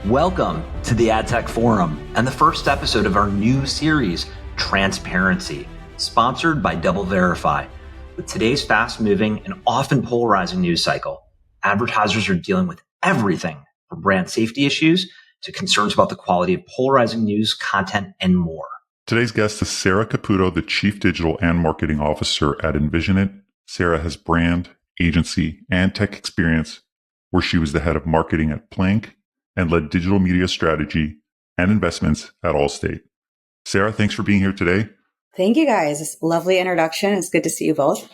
Welcome to the AdTech Forum and the first episode of our new series, Transparency, sponsored by DoubleVerify. With today's fast-moving and often polarizing news cycle, advertisers are dealing with everything from brand safety issues to concerns about the quality of polarizing news, content, and more. Today's guest is Sarah Caputo, the Chief Digital and Marketing Officer at Envisionit. Sarah has brand, agency, and tech experience where she was the head of marketing at Plank and led digital media strategy and investments at Allstate. Sarah, thanks for being here today. Thank you, guys. It's a lovely introduction. It's good to see you both.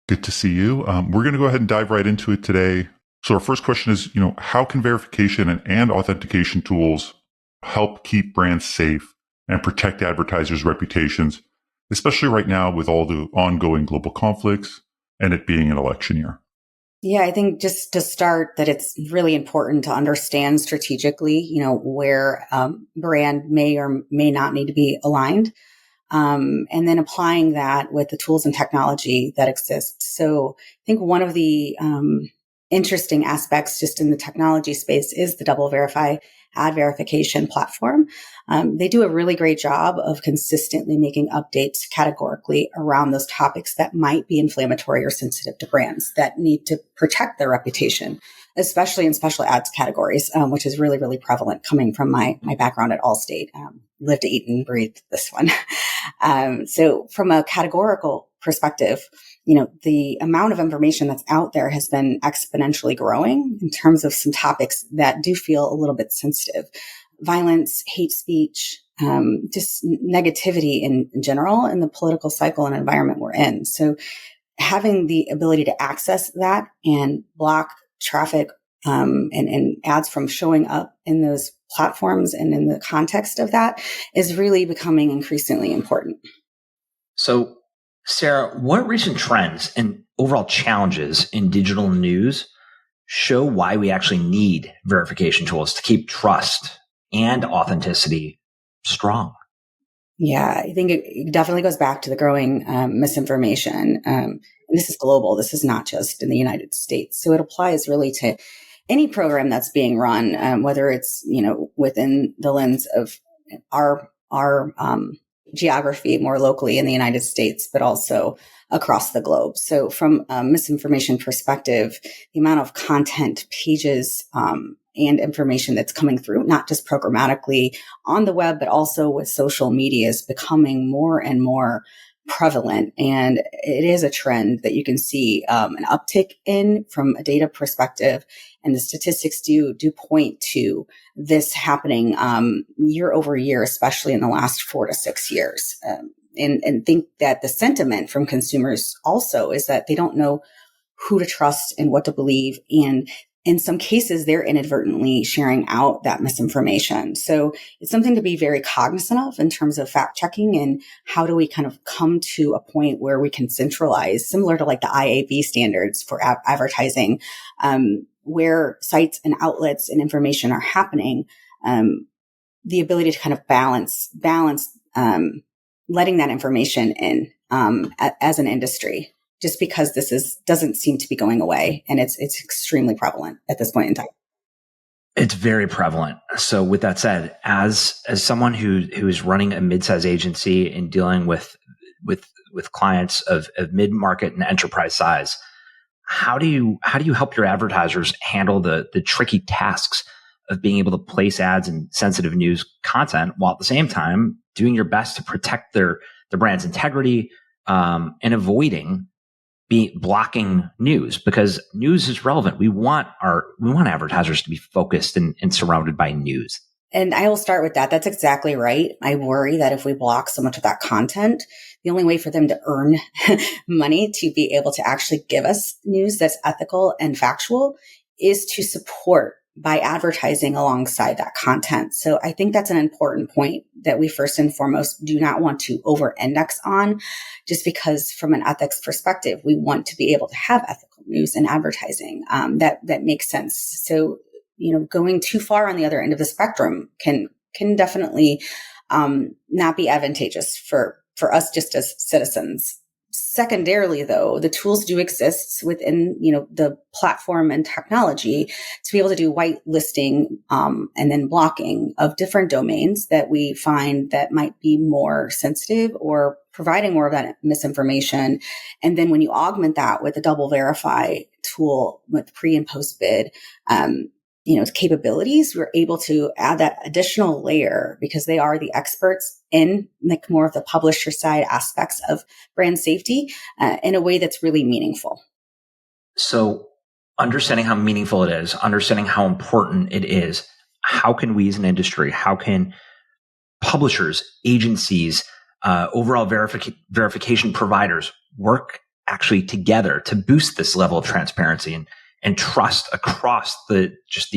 Good to see you. We're going to go ahead and dive right into it today. So our first question is, how can verification and authentication tools help keep brands safe and protect advertisers' reputations, especially right now with all the ongoing global conflicts and it being an election year? Yeah, I think just to start that it's really important to understand strategically, where brand may or may not need to be aligned. And then applying that with the tools and technology that exists. So I think one of the interesting aspects just in the technology space is the DoubleVerify ad verification platform. They do a really great job of consistently making updates categorically around those topics that might be inflammatory or sensitive to brands that need to protect their reputation, especially in special ads categories, which is really, really prevalent coming from my background at Allstate. Lived, eat, and breathe this one. So from a categorical perspective, the amount of information that's out there has been exponentially growing in terms of some topics that do feel a little bit sensitive. Violence, hate speech, just negativity in general in the political cycle and environment we're in. So having the ability to access that and block traffic and ads from showing up in those platforms and in the context of that is really becoming increasingly important. So, Sarah, what recent trends and overall challenges in digital news show why we actually need verification tools to keep trust and authenticity strong? Yeah, I think it definitely goes back to the growing misinformation. And this is global. This is not just in the United States. So it applies really to any program that's being run, whether it's, within the lens of our geography more locally in the United States, but also across the globe. So from a misinformation perspective, the amount of content, pages, and information that's coming through, not just programmatically on the web, but also with social media is becoming more and more prevalent. And it is a trend that you can see an uptick in from a data perspective. And the statistics do point to this happening year over year, especially in the last 4 to 6 years. And think that the sentiment from consumers also is that they don't know who to trust and what to believe. And in some cases, they're inadvertently sharing out that misinformation. So it's something to be very cognizant of in terms of fact checking and how do we kind of come to a point where we can centralize, similar to like the IAB standards for advertising, where sites and outlets and information are happening, the ability to kind of balance letting that information in as an industry. Just because this doesn't seem to be going away, and it's extremely prevalent at this point in time. It's very prevalent. So, with that said, as someone who is running a mid-size agency and dealing with clients of mid-market and enterprise size, how do you help your advertisers handle the tricky tasks of being able to place ads in sensitive news content while at the same time doing your best to protect their brand's integrity and avoiding blocking news, because news is relevant. We want advertisers to be focused and surrounded by news. And I will start with that. That's exactly right. I worry that if we block so much of that content, the only way for them to earn money to be able to actually give us news that's ethical and factual is to support by advertising alongside that content. So I think that's an important point that we first and foremost do not want to over-index on, just because from an ethics perspective, we want to be able to have ethical news and advertising that makes sense. So, going too far on the other end of the spectrum can definitely not be advantageous for us just as citizens. Secondarily, though, the tools do exist within, the platform and technology to be able to do whitelisting and then blocking of different domains that we find that might be more sensitive or providing more of that misinformation. And then when you augment that with a DoubleVerify tool with pre and post bid, capabilities, we're able to add that additional layer because they are the experts in like more of the publisher side aspects of brand safety in a way that's really meaningful. So understanding how meaningful it is, understanding how important it is, how can we as an industry, how can publishers, agencies, overall verification providers work actually together to boost this level of transparency and trust across the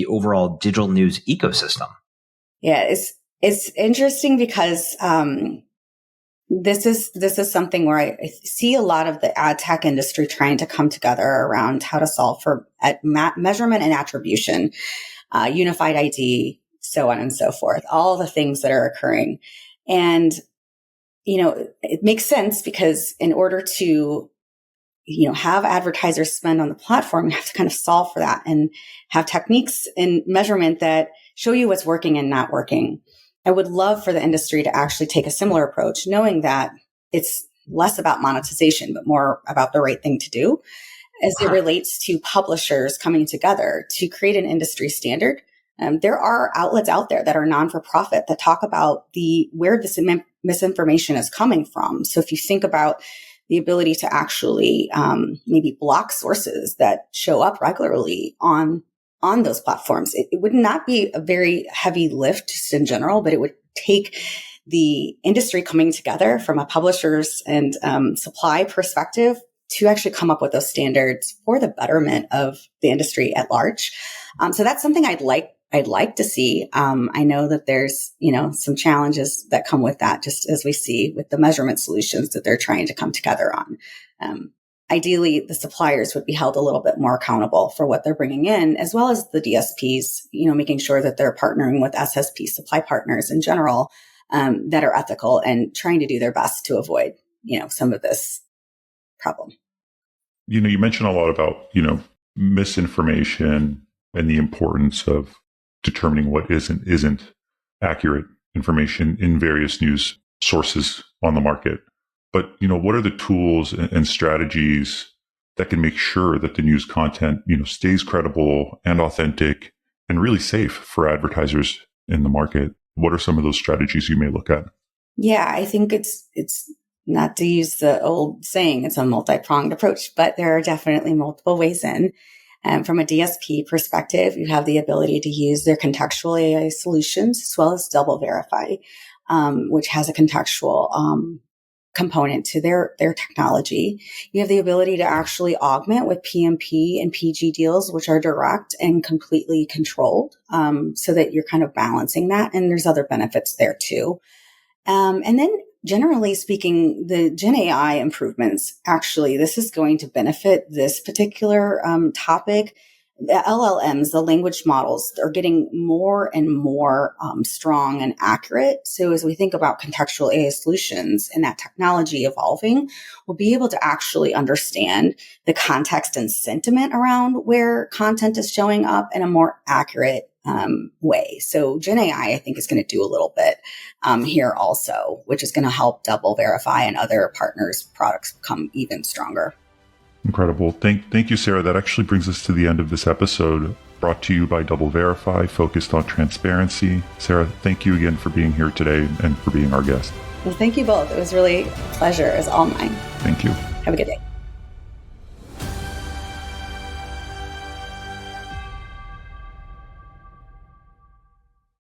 overall digital news ecosystem? Yeah, it's interesting because this is something where I see a lot of the ad tech industry trying to come together around how to solve for measurement and attribution, unified ID, so on and so forth, all the things that are occurring. And, it makes sense because in order to have advertisers spend on the platform, you have to kind of solve for that and have techniques in measurement that show you what's working and not working. I would love for the industry to actually take a similar approach, knowing that it's less about monetization, but more about the right thing to do as it relates to publishers coming together to create an industry standard. There are outlets out there that are non-for-profit that talk about where this misinformation is coming from. So if you think about the ability to actually maybe block sources that show up regularly on those platforms. It would not be a very heavy lift just in general, but it would take the industry coming together from a publisher's and supply perspective to actually come up with those standards for the betterment of the industry at large. So that's something I'd like to see. I know that there's, some challenges that come with that, just as we see with the measurement solutions that they're trying to come together on. Ideally, the suppliers would be held a little bit more accountable for what they're bringing in, as well as the DSPs, making sure that they're partnering with SSP supply partners in general that are ethical and trying to do their best to avoid, some of this problem. You mentioned a lot about, misinformation and the importance of determining what isn't accurate information in various news sources on the market. But, what are the tools and strategies that can make sure that the news content, stays credible and authentic and really safe for advertisers in the market? What are some of those strategies you may look at? Yeah, I think it's not to use the old saying, it's a multi-pronged approach, but there are definitely multiple ways in. From a DSP perspective, you have the ability to use their contextual AI solutions as well as DoubleVerify, which has a contextual component to their technology. You have the ability to actually augment with PMP and PG deals, which are direct and completely controlled, so that you're kind of balancing that. And there's other benefits there too. And then generally speaking, the Gen AI improvements, actually, this is going to benefit this particular topic. The LLMs, the language models, are getting more and more strong and accurate. So as we think about contextual AI solutions and that technology evolving, we'll be able to actually understand the context and sentiment around where content is showing up in a more accurate way. So Gen AI, I think, is going to do a little bit here also, which is going to help DoubleVerify and other partners' products become even stronger. Incredible. Thank you, Sarah. That actually brings us to the end of this episode, brought to you by DoubleVerify, focused on transparency. Sarah, thank you again for being here today and for being our guest. Well, thank you both. It was really a pleasure. It was all mine. Thank you. Have a good day.